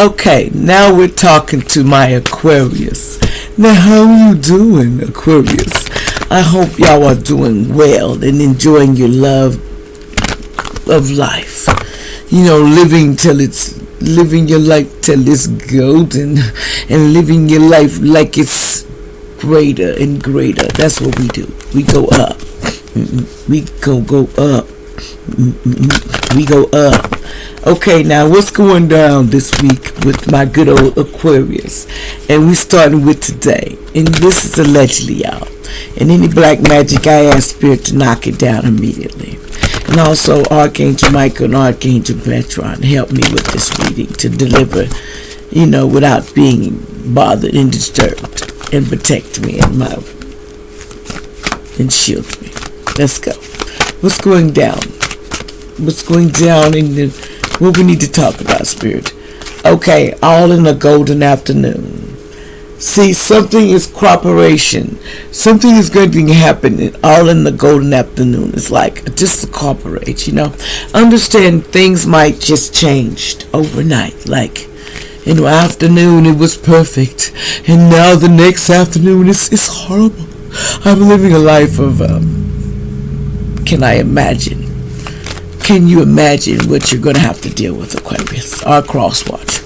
Okay, now we're talking to my Aquarius. Now, how are you doing, Aquarius? I hope y'all are doing well and enjoying your love of life. Living your life till it's golden, and living your life like it's greater and greater. That's what we do. We go up. We go up. We go up. Okay, now what's going down this week with my good old Aquarius? And we're starting with today. And this is allegedly, y'all. And any black magic, I ask Spirit to knock it down immediately. And also Archangel Michael and Archangel Petron help me with this reading to deliver, without being bothered and disturbed, and protect me and shield me. Let's go. What's going down? What's going down in what we need to talk about, Spirit? Okay, all in a golden afternoon. See, something is cooperation. Something is going to happen all in the golden afternoon. It's like just to cooperate, Understand things might just change overnight. Like, in the afternoon it was perfect, and now the next afternoon it's horrible. I'm living a life of, can I imagine? Can you imagine what you're going to have to deal with, Aquarius? Our crosswatch.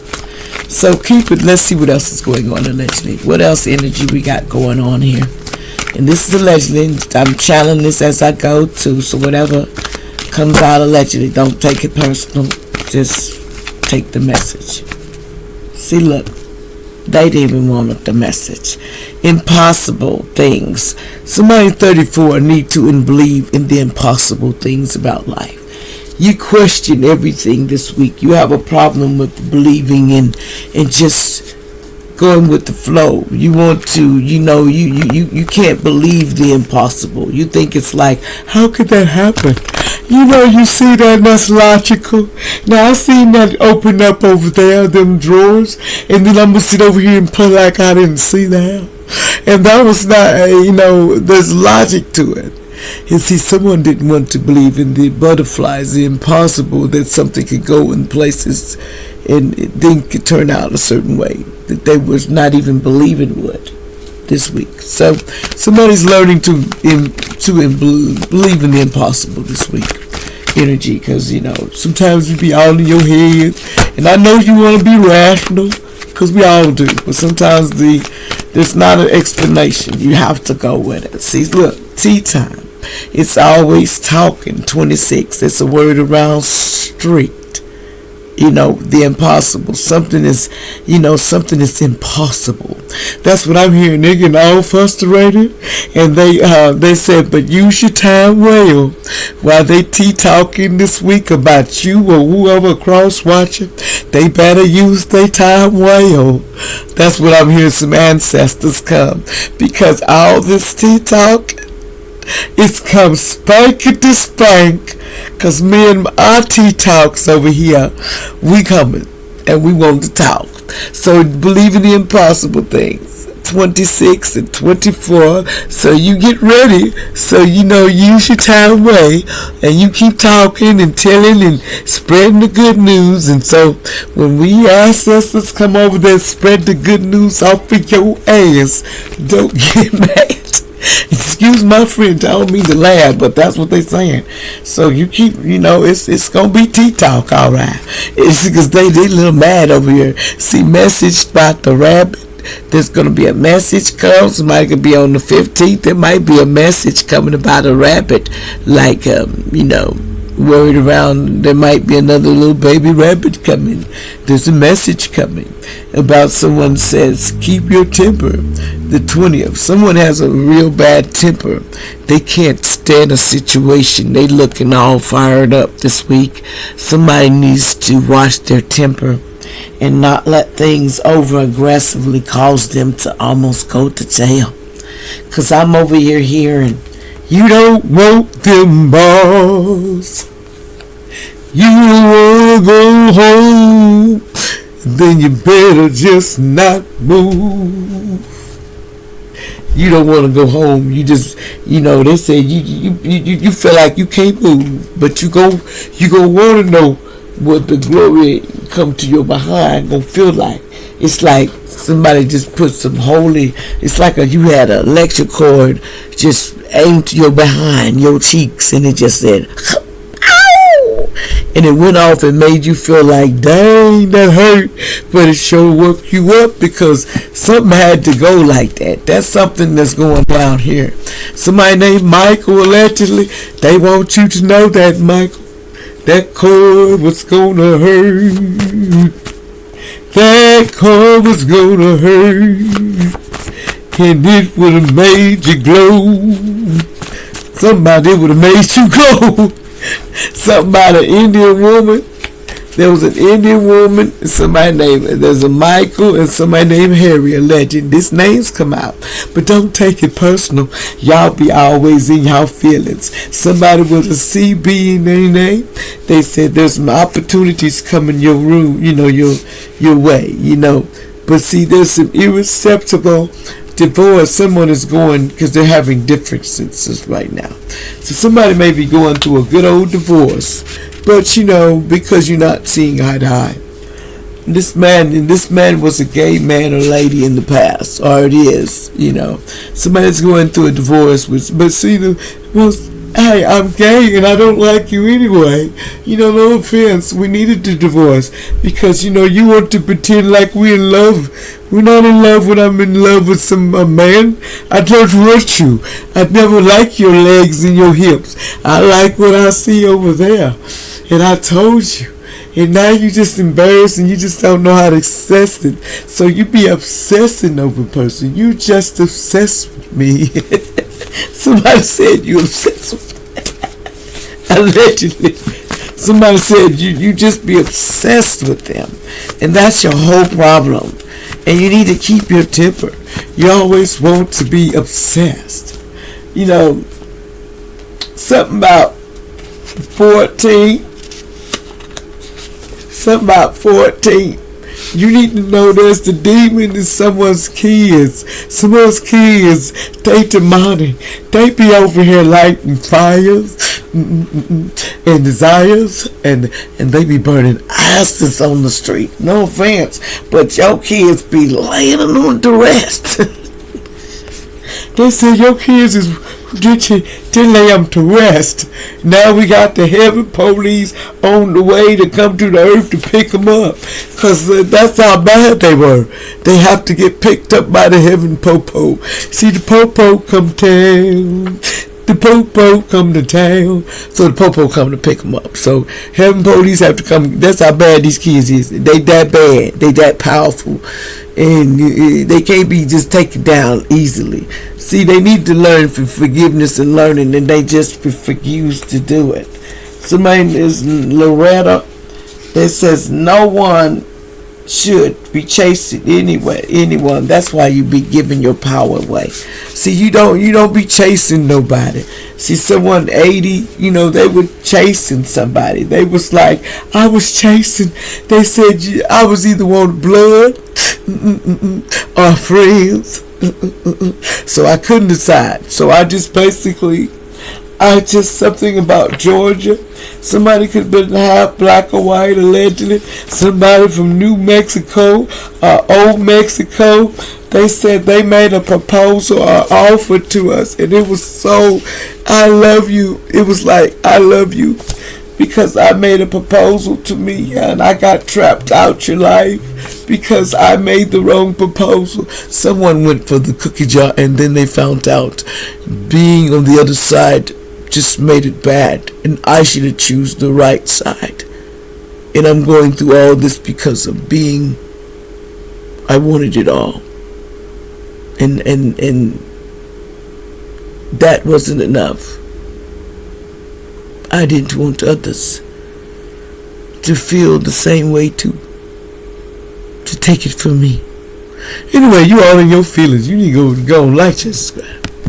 So keep it. Let's see what else is going on allegedly. What else energy we got going on here? And this is allegedly. I'm channeling this as I go too. So whatever comes out allegedly, don't take it personal. Just take the message. See, look. They didn't even want the message. Impossible things. Somebody 34 need to believe in the impossible things about life. You question everything this week. You have a problem with believing in and just going with the flow. You want to, you can't believe the impossible. You think it's like, how could that happen? You see that, and that's logical. Now I seen that open up over there, them drawers, and then I'm gonna sit over here and play like I didn't see that. And that was not, there's logic to it. And see, someone didn't want to believe in the butterflies, the impossible, that something could go in places and then could turn out a certain way that they was not even believing would this week. So somebody's learning to believe in the impossible this week. Energy, because sometimes you be all in your head, and I know you want to be rational, because we all do, but sometimes there's not an explanation. You have to go with it. See, look, tea time. It's always talking. 26. It's a word around street. The impossible. Something is impossible. That's what I'm hearing. They're getting all frustrated, and they said, but use your time well. While they talking this week about you or whoever cross watching, they better use their time well. That's what I'm hearing. Some ancestors come, because all this talk, it's come spanking to spank. Cause me and our talks over here, we coming and we want to talk. So believe in the impossible things. 26 and 24. So you get ready. So use your time way, and you keep talking and telling and spreading the good news. And so when we ancestors come over there and spread the good news off of your ass, don't get mad. Excuse my French, I don't mean to laugh, but that's what they're saying. So you keep, it's gonna be tea talk, all right. It's because they a little mad over here. See, message about the rabbit. There's gonna be a message come. Somebody could be on the 15th. There might be a message coming about a rabbit, like worried around. There might be another little baby rabbit coming. There's a message coming about someone says, keep your temper. The 20th. Someone has a real bad temper. They can't stand a situation. They looking all fired up this week. Somebody needs to watch their temper and not let things over aggressively cause them to almost go to jail. Cause I'm over here hearing, you don't want them balls. You don't wanna go home. Then you better just not move. You don't want to go home. You just, they say you feel like you can't move, but you go want to know what the glory come to your behind gonna feel like. It's like somebody just put some holy, it's like you had an electric cord just aimed to your behind, your cheeks, and it just said, ow! And it went off and made you feel like, dang, that hurt. But it sure woke you up, because something had to go like that. That's something that's going down here. Somebody named Michael, allegedly, they want you to know that, Michael, that cord was gonna hurt. That cord was gonna hurt, and it would have made you glow. Somebody would have made you glow. Something about an Indian woman. There was an Indian woman, there's a Michael and somebody named Harry, a legend. These names come out. But don't take it personal. Y'all be always in y'all feelings. Somebody with a CB in their name, they said there's some opportunities coming your room, your way, But see, there's some irreceptible divorce. Someone is going, because they're having differences right now. So somebody may be going through a good old divorce, but because you're not seeing eye to eye. This man was a gay man or lady in the past, or it is, Somebody's going through a divorce, but see, hey, I'm gay and I don't like you anyway. No offense. We needed the divorce because, you want to pretend like we're in love. We're not in love when I'm in love with a man. I don't want you. I never like your legs and your hips. I like what I see over there. And I told you. And now you just embarrassed and you just don't know how to access it. So you be obsessing over a person. You just obsessed with me. Somebody said you obsessed with me. Allegedly. Somebody said you just be obsessed with them. And that's your whole problem. And you need to keep your temper. You always want to be obsessed. Something about 14. Something about 14. You need to know there's the demon in someone's kids. Someone's kids, they demonic. They be over here lighting fires and desires, and they be burning asses on the street. No offense, but your kids be laying them on the rest. They say your kids didn't lay them to rest. Now we got the heaven police on the way to come to the earth to pick them up. Because that's how bad they were. They have to get picked up by the heaven popo. See, the popo come down. The popo come to town. So the popo come to pick them up. So heaven police have to come. That's how bad these kids is. They that bad. They that powerful. And they can't be just taken down easily. See, they need to learn for forgiveness and learning, and they just refuse to do it. Somebody is Loretta. It says no one should be chasing anyone. That's why you be giving your power away. See, you don't be chasing nobody. See, someone 80, they were chasing somebody. They was like, I was chasing. They said I was either wanting blood or friends. So I couldn't decide. So I just something about Georgia. Somebody could have been half black or white, allegedly. Somebody from New Mexico or Old Mexico. They said they made a proposal or offer to us, and it was so, I love you. It was like, I love you because I made a proposal to me and I got trapped out your life because I made the wrong proposal. Someone went for the cookie jar and then they found out being on the other side just made it bad, and I should have chosen the right side. And I'm going through all this because of I wanted it all. And that wasn't enough. I didn't want others to feel the same way to take it from me. Anyway, you all in your feelings. You need to go and like and subscribe.